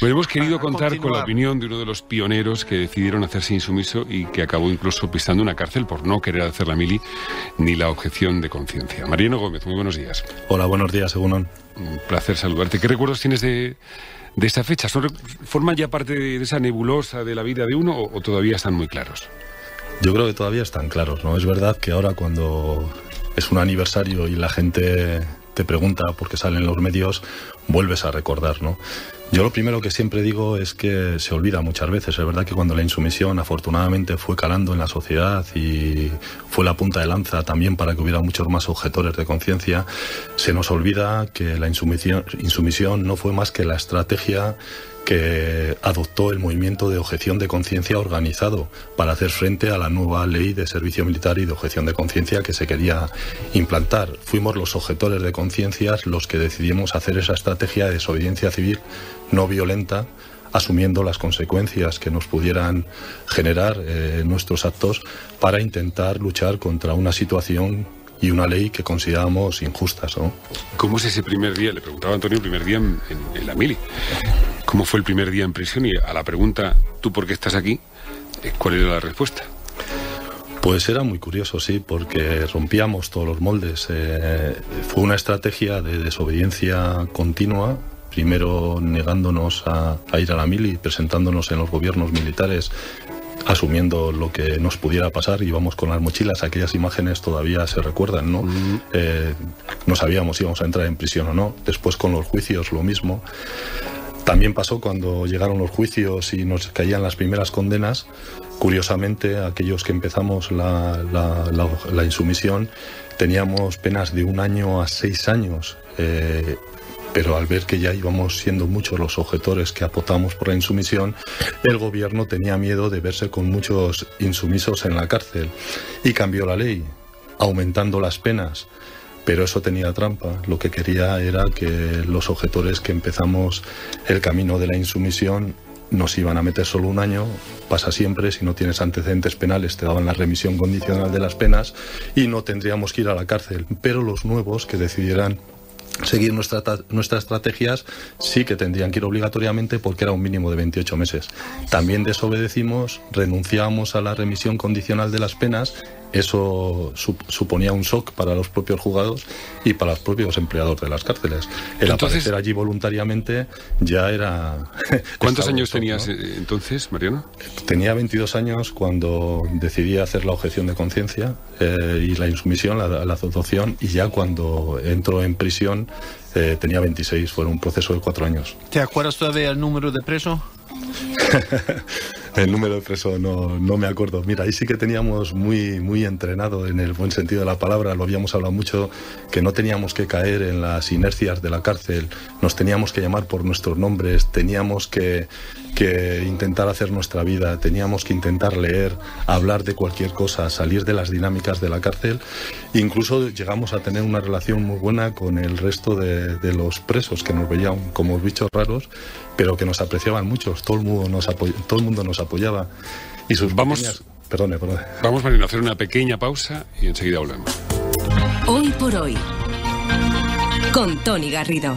Bueno, hemos querido contar con la opinión de uno de los pioneros que decidieron hacerse insumiso y que acabó incluso pisando una cárcel por no querer hacer la mili ni la objeción de conciencia. Mariano Gómez, muy buenos días. Hola, buenos días, Egunon. Un placer saludarte. ¿Qué recuerdos tienes de esta fecha? ¿Forman ya parte de esa nebulosa de la vida de uno o todavía están muy claros? Yo creo que todavía están claros, ¿no? Es verdad que ahora cuando es un aniversario y la gente te pregunta por qué salen los medios, vuelves a recordar, ¿no? Yo lo primero que siempre digo es que se olvida muchas veces. Es verdad que cuando la insumisión afortunadamente fue calando en la sociedad y fue la punta de lanza también para que hubiera muchos más objetores de conciencia, se nos olvida que la insumisión no fue más que la estrategia que adoptó el movimiento de objeción de conciencia organizado para hacer frente a la nueva ley de servicio militar y de objeción de conciencia que se quería implantar. Fuimos los objetores de conciencias los que decidimos hacer esa estrategia de desobediencia civil no violenta, asumiendo las consecuencias que nos pudieran generar nuestros actos para intentar luchar contra una situación y una ley que considerábamos injustas, ¿no? ¿Cómo es ese primer día? Le preguntaba a Antonio el primer día en la mili. ¿Cómo fue el primer día en prisión? Y a la pregunta, ¿tú por qué estás aquí?, ¿cuál era la respuesta? Pues era muy curioso, sí, porque rompíamos todos los moldes. Fue una estrategia de desobediencia continua, primero negándonos a ir a la mili, presentándonos en los gobiernos militares, asumiendo lo que nos pudiera pasar. Íbamos con las mochilas, aquellas imágenes todavía se recuerdan, ¿no? No sabíamos si íbamos a entrar en prisión o no. Después con los juicios lo mismo. También pasó cuando llegaron los juicios y nos caían las primeras condenas. Curiosamente, aquellos que empezamos la insumisión teníamos penas de 1 año a 6 años. Pero al ver que ya íbamos siendo muchos los objetores que apostamos por la insumisión, el gobierno tenía miedo de verse con muchos insumisos en la cárcel y cambió la ley, aumentando las penas. Pero eso tenía trampa. Lo que quería era que los objetores que empezamos el camino de la insumisión nos iban a meter solo 1 año, pasa siempre, si no tienes antecedentes penales te daban la remisión condicional de las penas y no tendríamos que ir a la cárcel. Pero los nuevos que decidieran seguir nuestras estrategias sí que tendrían que ir obligatoriamente porque era un mínimo de 28 meses. También desobedecimos, renunciamos a la remisión condicional de las penas. Eso suponía un shock para los propios juzgados y para los propios empleados de las cárceles. Aparecer allí voluntariamente ya era... ¿Cuántos años tenías entonces, Mariano? Tenía 22 años cuando decidí hacer la objeción de conciencia y la insumisión, la adopción, y ya cuando entro en prisión tenía 26. Fue un proceso de 4 años. ¿Te acuerdas todavía el número de preso? El número de preso no me acuerdo. Mira, ahí sí que teníamos muy entrenado en el buen sentido de la palabra. Lo habíamos hablado mucho, que no teníamos que caer en las inercias de la cárcel. Nos teníamos que llamar por nuestros nombres, teníamos que intentar hacer nuestra vida, teníamos que intentar leer, hablar de cualquier cosa, salir de las dinámicas de la cárcel. Incluso llegamos a tener una relación muy buena con el resto de los presos, que nos veían como bichos raros, pero que nos apreciaban mucho. Todo el mundo nos apoyaba. Y sus Vamos, Perdone. Vamos, Mariano, a hacer una pequeña pausa y enseguida volvemos. Hoy por hoy, con Toni Garrido.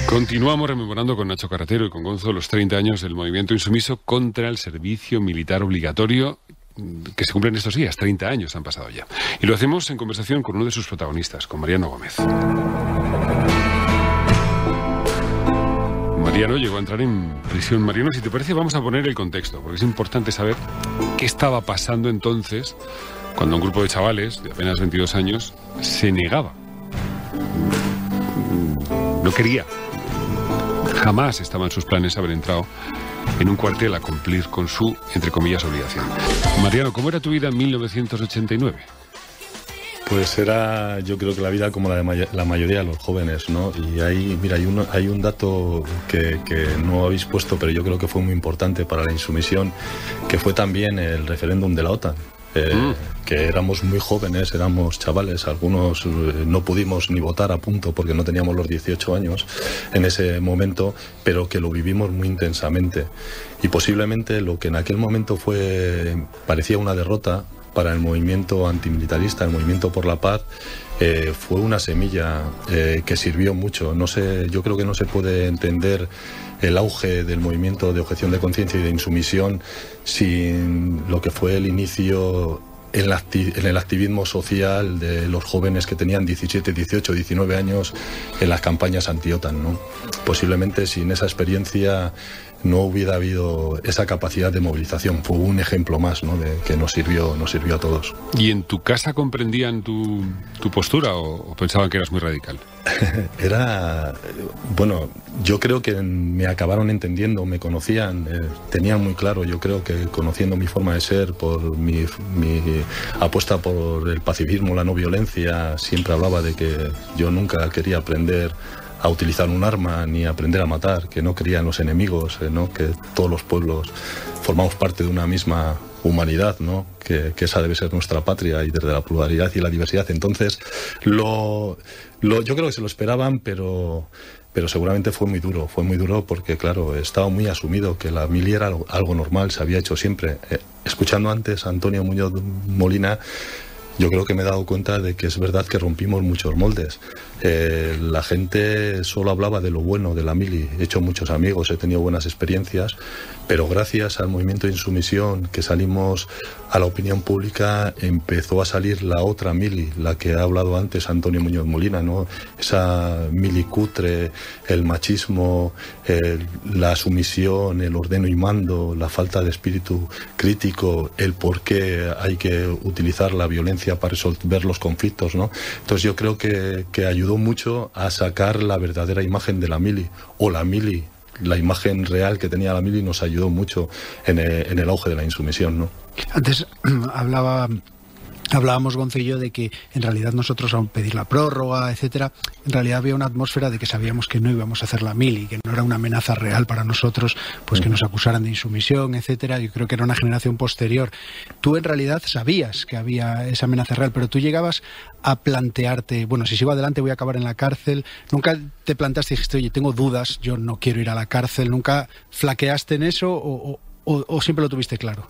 Continuamos rememorando con Nacho Carretero y con Gonzo los 30 años del movimiento insumiso contra el servicio militar obligatorio, que se cumplen estos días. 30 años han pasado ya. Y lo hacemos en conversación con uno de sus protagonistas, con Mariano Gómez. Mariano llegó a entrar en prisión. Mariano, si te parece, vamos a poner el contexto, porque es importante saber qué estaba pasando entonces cuando un grupo de chavales de apenas 22 años se negaba. No quería. Jamás estaba en sus planes haber entrado en un cuartel a cumplir con su, entre comillas, obligación. Mariano, ¿cómo era tu vida en 1989? Pues era, yo creo que la vida como la de la mayoría de los jóvenes, ¿no? Y ahí, mira, hay un dato que no habéis puesto, pero yo creo que fue muy importante para la insumisión, que fue también el referéndum de la OTAN. Que éramos muy jóvenes, éramos chavales, algunos no pudimos ni votar a punto porque no teníamos los 18 años en ese momento, pero que lo vivimos muy intensamente. Y posiblemente lo que en aquel momento parecía una derrota para el movimiento antimilitarista, el movimiento por la paz, fue una semilla que sirvió mucho. No sé, yo creo que no se puede entender el auge del movimiento de objeción de conciencia y de insumisión sin lo que fue el inicio en el activismo social de los jóvenes que tenían 17, 18, 19 años en las campañas anti-OTAN, ¿no? Posiblemente sin esa experiencia no hubiera habido esa capacidad de movilización. Fue un ejemplo más, ¿no?, de que nos sirvió a todos. ¿Y en tu casa comprendían tu postura o pensaban que eras muy radical? Bueno, yo creo que me acabaron entendiendo, me conocían, tenían muy claro, yo creo que conociendo mi forma de ser, por mi apuesta por el pacifismo, la no violencia, siempre hablaba de que yo nunca quería aprender a utilizar un arma ni aprender a matar, que no creía en los enemigos, ¿no?, que todos los pueblos formamos parte de una misma humanidad, ¿no?, que esa debe ser nuestra patria, y desde la pluralidad y la diversidad. Entonces, yo creo que se lo esperaban, pero seguramente fue muy duro porque, claro, estaba muy asumido que la mili era algo normal, se había hecho siempre. Escuchando antes a Antonio Muñoz Molina, yo creo que me he dado cuenta de que es verdad que rompimos muchos moldes. La gente solo hablaba de lo bueno de la mili. He hecho muchos amigos, he tenido buenas experiencias, pero gracias al movimiento de insumisión que salimos a la opinión pública, empezó a salir la otra mili, la que ha hablado antes Antonio Muñoz Molina, ¿no? Esa mili cutre, el machismo, la sumisión, el ordeno y mando, la falta de espíritu crítico, el por qué hay que utilizar la violencia para resolver los conflictos, ¿no? Entonces yo creo que ayudó mucho a sacar la verdadera imagen de la mili, o la mili, la imagen real que tenía la mili, nos ayudó mucho en el auge de la insumisión, ¿no? Antes hablábamos, Gonzo y yo, de que en realidad nosotros, al pedir la prórroga, etcétera, en realidad había una atmósfera de que sabíamos que no íbamos a hacer la mili, que no era una amenaza real para nosotros, pues que nos acusaran de insumisión, etcétera. Yo creo que era una generación posterior. Tú en realidad sabías que había esa amenaza real, pero tú llegabas a plantearte, bueno, si sigo adelante voy a acabar en la cárcel. ¿Nunca te planteaste y dijiste, oye, tengo dudas, yo no quiero ir a la cárcel? ¿Nunca flaqueaste en eso o siempre lo tuviste claro?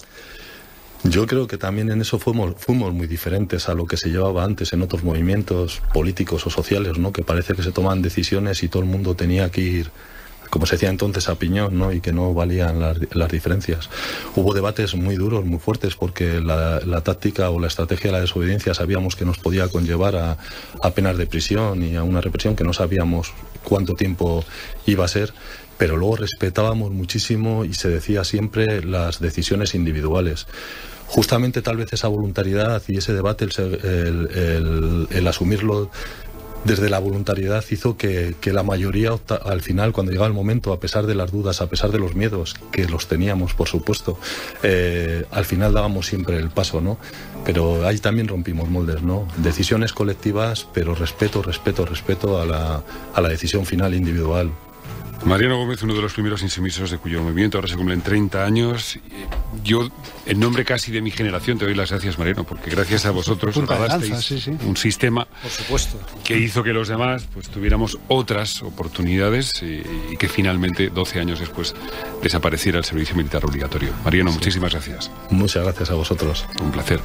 Yo creo que también en eso fuimos muy diferentes a lo que se llevaba antes en otros movimientos políticos o sociales, ¿no?, que parece que se toman decisiones y todo el mundo tenía que ir, como se decía entonces, a piñón, ¿no?, y que no valían las diferencias. Hubo debates muy duros, muy fuertes, porque la táctica o la estrategia de la desobediencia sabíamos que nos podía conllevar a penas de prisión y a una represión que no sabíamos cuánto tiempo iba a ser. Pero luego respetábamos muchísimo y se decía siempre las decisiones individuales. Justamente tal vez esa voluntariedad y ese debate, el asumirlo desde la voluntariedad, hizo que la mayoría al final, cuando llegaba el momento, a pesar de las dudas, a pesar de los miedos, que los teníamos, por supuesto, al final dábamos siempre el paso, ¿no? Pero ahí también rompimos moldes, ¿no? Decisiones colectivas, pero respeto a la decisión final individual. Mariano Gómez, uno de los primeros insumisos de cuyo movimiento ahora se cumplen 30 años. Yo, en nombre casi de mi generación, te doy las gracias, Mariano, porque gracias a vosotros rodasteis un sistema, por supuesto, que hizo que los demás pues tuviéramos otras oportunidades y que finalmente, 12 años después, desapareciera el servicio militar obligatorio. Mariano, muchísimas gracias. Muchas gracias a vosotros. Un placer.